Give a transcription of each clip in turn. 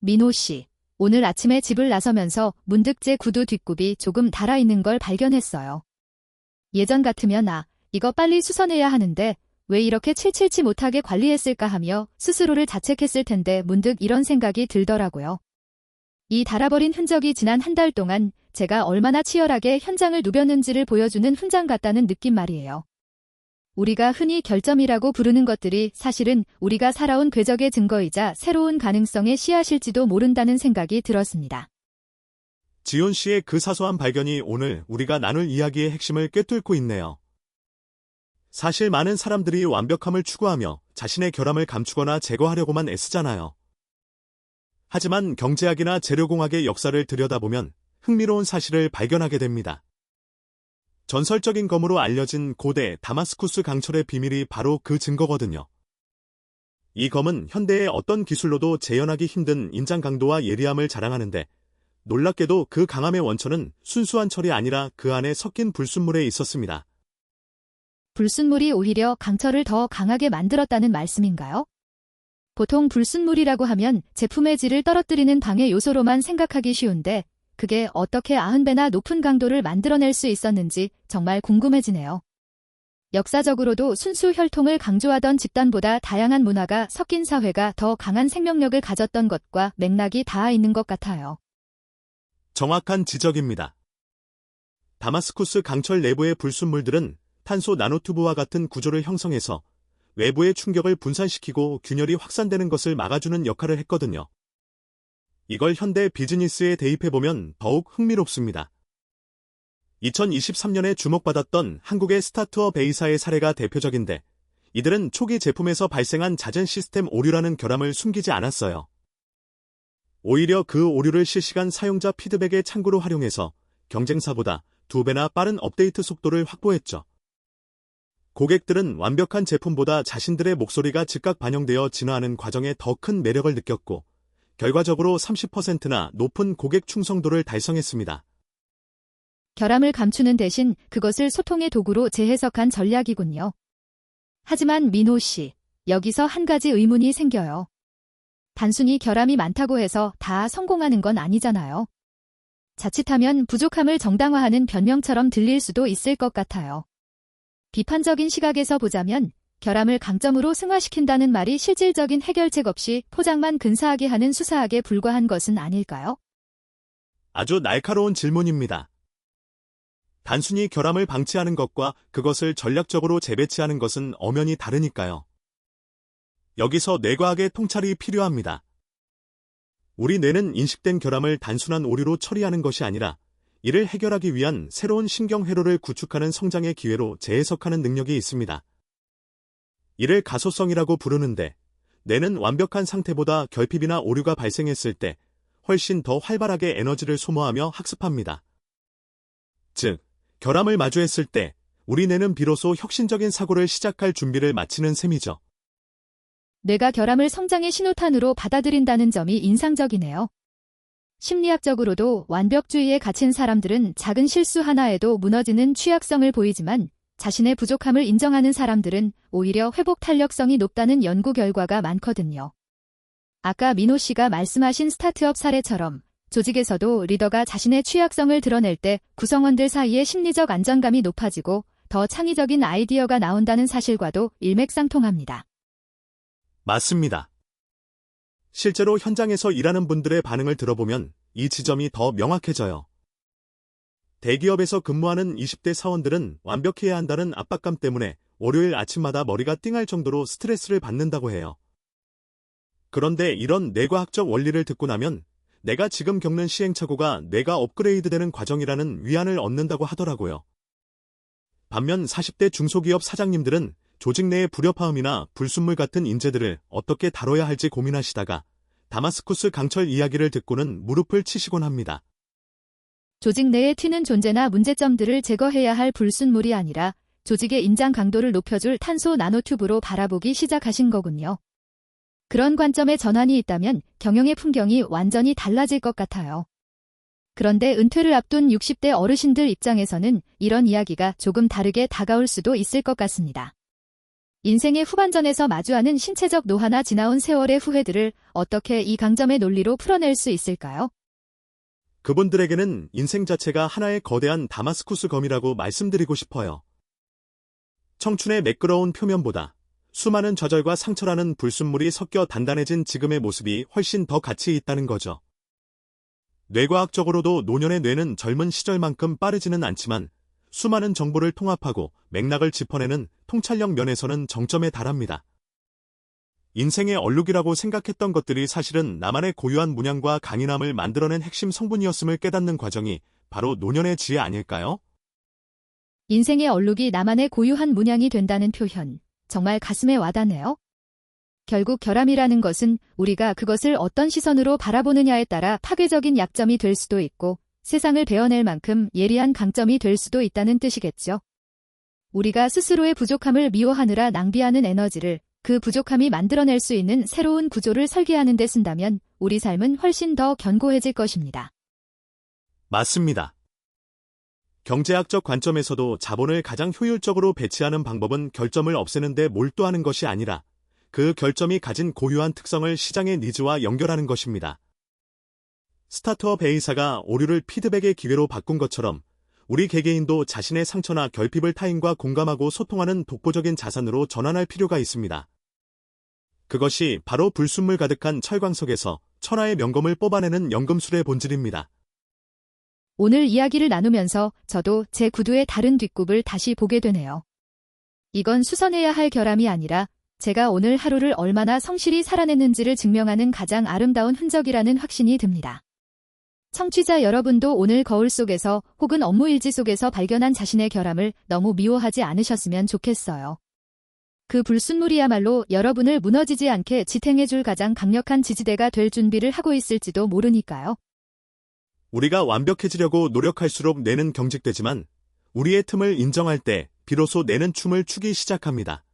민호 씨, 오늘 아침에 집을 나서면서 문득 제 구두 뒷굽이 조금 닳아있는 걸 발견했어요. 예전 같으면 이거 빨리 수선해야 하는데 왜 이렇게 칠칠치 못하게 관리했을까 하며 스스로를 자책했을 텐데 문득 이런 생각이 들더라고요. 이 닳아버린 흔적이 지난 한 달 동안 제가 얼마나 치열하게 현장을 누볐는지를 보여주는 훈장 같다는 느낌 말이에요. 우리가 흔히 결점이라고 부르는 것들이 사실은 우리가 살아온 궤적의 증거이자 새로운 가능성의 씨앗일지도 모른다는 생각이 들었습니다. 지훈 씨의 그 사소한 발견이 오늘 우리가 나눌 이야기의 핵심을 꿰뚫고 있네요. 사실 많은 사람들이 완벽함을 추구하며 자신의 결함을 감추거나 제거하려고만 애쓰잖아요. 하지만 경제학이나 재료공학의 역사를 들여다보면 흥미로운 사실을 발견하게 됩니다. 전설적인 검으로 알려진 고대 다마스쿠스 강철의 비밀이 바로 그 증거거든요. 이 검은 현대의 어떤 기술로도 재현하기 힘든 인장 강도와 예리함을 자랑하는데 놀랍게도 그 강함의 원천은 순수한 철이 아니라 그 안에 섞인 불순물에 있었습니다. 불순물이 오히려 강철을 더 강하게 만들었다는 말씀인가요? 보통 불순물이라고 하면 제품의 질을 떨어뜨리는 방해 요소로만 생각하기 쉬운데 그게 어떻게 90배나 높은 강도를 만들어낼 수 있었는지 정말 궁금해지네요. 역사적으로도 순수 혈통을 강조하던 집단보다 다양한 문화가 섞인 사회가 더 강한 생명력을 가졌던 것과 맥락이 닿아 있는 것 같아요. 정확한 지적입니다. 다마스쿠스 강철 내부의 불순물들은 탄소 나노튜브와 같은 구조를 형성해서 외부의 충격을 분산시키고 균열이 확산되는 것을 막아주는 역할을 했거든요. 이걸 현대 비즈니스에 대입해보면 더욱 흥미롭습니다. 2023년에 주목받았던 한국의 스타트업 A사의 사례가 대표적인데 이들은 초기 제품에서 발생한 잦은 시스템 오류라는 결함을 숨기지 않았어요. 오히려 그 오류를 실시간 사용자 피드백의 창구로 활용해서 경쟁사보다 2배나 빠른 업데이트 속도를 확보했죠. 고객들은 완벽한 제품보다 자신들의 목소리가 즉각 반영되어 진화하는 과정에 더 큰 매력을 느꼈고 결과적으로 30%나 높은 고객 충성도를 달성했습니다. 결함을 감추는 대신 그것을 소통의 도구로 재해석한 전략이군요. 하지만 민호 씨, 여기서 한 가지 의문이 생겨요. 단순히 결함이 많다고 해서 다 성공하는 건 아니잖아요. 자칫하면 부족함을 정당화하는 변명처럼 들릴 수도 있을 것 같아요. 비판적인 시각에서 보자면 결함을 강점으로 승화시킨다는 말이 실질적인 해결책 없이 포장만 근사하게 하는 수사학에 불과한 것은 아닐까요? 아주 날카로운 질문입니다. 단순히 결함을 방치하는 것과 그것을 전략적으로 재배치하는 것은 엄연히 다르니까요. 여기서 뇌과학의 통찰이 필요합니다. 우리 뇌는 인식된 결함을 단순한 오류로 처리하는 것이 아니라 이를 해결하기 위한 새로운 신경회로를 구축하는 성장의 기회로 재해석하는 능력이 있습니다. 이를 가소성이라고 부르는데 뇌는 완벽한 상태보다 결핍이나 오류가 발생했을 때 훨씬 더 활발하게 에너지를 소모하며 학습합니다. 즉, 결함을 마주했을 때 우리 뇌는 비로소 혁신적인 사고를 시작할 준비를 마치는 셈이죠. 뇌가 결함을 성장의 신호탄으로 받아들인다는 점이 인상적이네요. 심리학적으로도 완벽주의에 갇힌 사람들은 작은 실수 하나에도 무너지는 취약성을 보이지만 자신의 부족함을 인정하는 사람들은 오히려 회복 탄력성이 높다는 연구 결과가 많거든요. 아까 민호 씨가 말씀하신 스타트업 사례처럼 조직에서도 리더가 자신의 취약성을 드러낼 때 구성원들 사이의 심리적 안정감이 높아지고 더 창의적인 아이디어가 나온다는 사실과도 일맥상통합니다. 맞습니다. 실제로 현장에서 일하는 분들의 반응을 들어보면 이 지점이 더 명확해져요. 대기업에서 근무하는 20대 사원들은 완벽해야 한다는 압박감 때문에 월요일 아침마다 머리가 띵할 정도로 스트레스를 받는다고 해요. 그런데 이런 뇌과학적 원리를 듣고 나면 내가 지금 겪는 시행착오가 뇌가 업그레이드되는 과정이라는 위안을 얻는다고 하더라고요. 반면 40대 중소기업 사장님들은 조직 내의 불협화음이나 불순물 같은 인재들을 어떻게 다뤄야 할지 고민하시다가 다마스쿠스 강철 이야기를 듣고는 무릎을 치시곤 합니다. 조직 내에 튀는 존재나 문제점들을 제거해야 할 불순물이 아니라 조직의 인장 강도를 높여줄 탄소 나노튜브로 바라보기 시작하신 거군요. 그런 관점의 전환이 있다면 경영의 풍경이 완전히 달라질 것 같아요. 그런데 은퇴를 앞둔 60대 어르신들 입장에서는 이런 이야기가 조금 다르게 다가올 수도 있을 것 같습니다. 인생의 후반전에서 마주하는 신체적 노화나 지나온 세월의 후회들을 어떻게 이 강점의 논리로 풀어낼 수 있을까요? 그분들에게는 인생 자체가 하나의 거대한 다마스쿠스 검이라고 말씀드리고 싶어요. 청춘의 매끄러운 표면보다 수많은 좌절과 상처라는 불순물이 섞여 단단해진 지금의 모습이 훨씬 더 가치 있다는 거죠. 뇌과학적으로도 노년의 뇌는 젊은 시절만큼 빠르지는 않지만 수많은 정보를 통합하고 맥락을 짚어내는 통찰력 면에서는 정점에 달합니다. 인생의 얼룩이라고 생각했던 것들이 사실은 나만의 고유한 문양과 강인함을 만들어낸 핵심 성분이었음을 깨닫는 과정이 바로 노년의 지혜 아닐까요? 인생의 얼룩이 나만의 고유한 문양이 된다는 표현, 정말 가슴에 와닿네요. 결국 결함이라는 것은 우리가 그것을 어떤 시선으로 바라보느냐에 따라 파괴적인 약점이 될 수도 있고 세상을 베어낼 만큼 예리한 강점이 될 수도 있다는 뜻이겠죠. 우리가 스스로의 부족함을 미워하느라 낭비하는 에너지를 그 부족함이 만들어낼 수 있는 새로운 구조를 설계하는 데 쓴다면 우리 삶은 훨씬 더 견고해질 것입니다. 맞습니다. 경제학적 관점에서도 자본을 가장 효율적으로 배치하는 방법은 결점을 없애는 데 몰두하는 것이 아니라 그 결점이 가진 고유한 특성을 시장의 니즈와 연결하는 것입니다. 스타트업 A사가 오류를 피드백의 기회로 바꾼 것처럼 우리 개개인도 자신의 상처나 결핍을 타인과 공감하고 소통하는 독보적인 자산으로 전환할 필요가 있습니다. 그것이 바로 불순물 가득한 철광 속에서 천하의 명검을 뽑아내는 연금술의 본질입니다. 오늘 이야기를 나누면서 저도 제 구두의 다른 뒷굽을 다시 보게 되네요. 이건 수선해야 할 결함이 아니라 제가 오늘 하루를 얼마나 성실히 살아냈는지를 증명하는 가장 아름다운 흔적이라는 확신이 듭니다. 청취자 여러분도 오늘 거울 속에서 혹은 업무 일지 속에서 발견한 자신의 결함을 너무 미워하지 않으셨으면 좋겠어요. 그 불순물이야말로 여러분을 무너지지 않게 지탱해줄 가장 강력한 지지대가 될 준비를 하고 있을지도 모르니까요. 우리가 완벽해지려고 노력할수록 뇌는 경직되지만 우리의 틈을 인정할 때 비로소 뇌는 춤을 추기 시작합니다.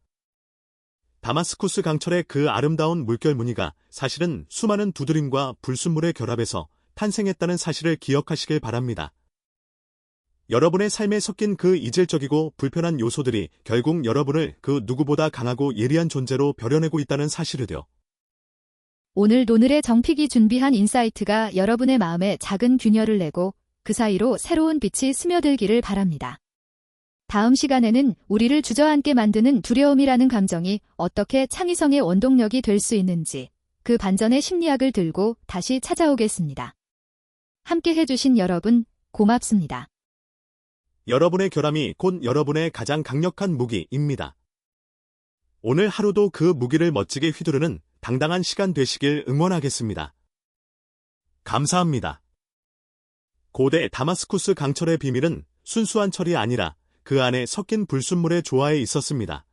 다마스쿠스 강철의 그 아름다운 물결 무늬가 사실은 수많은 두드림과 불순물의 결합에서 탄생했다는 사실을 기억하시길 바랍니다. 여러분의 삶에 섞인 그 이질적이고 불편한 요소들이 결국 여러분을 그 누구보다 강하고 예리한 존재로 벼려내고 있다는 사실을요. 오늘의 정픽이 준비한 인사이트가 여러분의 마음에 작은 균열을 내고 그 사이로 새로운 빛이 스며들기를 바랍니다. 다음 시간에는 우리를 주저앉게 만드는 두려움이라는 감정이 어떻게 창의성의 원동력이 될 수 있는지 그 반전의 심리학을 들고 다시 찾아오겠습니다. 함께 해주신 여러분 고맙습니다. 여러분의 결함이 곧 여러분의 가장 강력한 무기입니다. 오늘 하루도 그 무기를 멋지게 휘두르는 당당한 시간 되시길 응원하겠습니다. 감사합니다. 고대 다마스쿠스 강철의 비밀은 순수한 철이 아니라 그 안에 섞인 불순물의 조화에 있었습니다.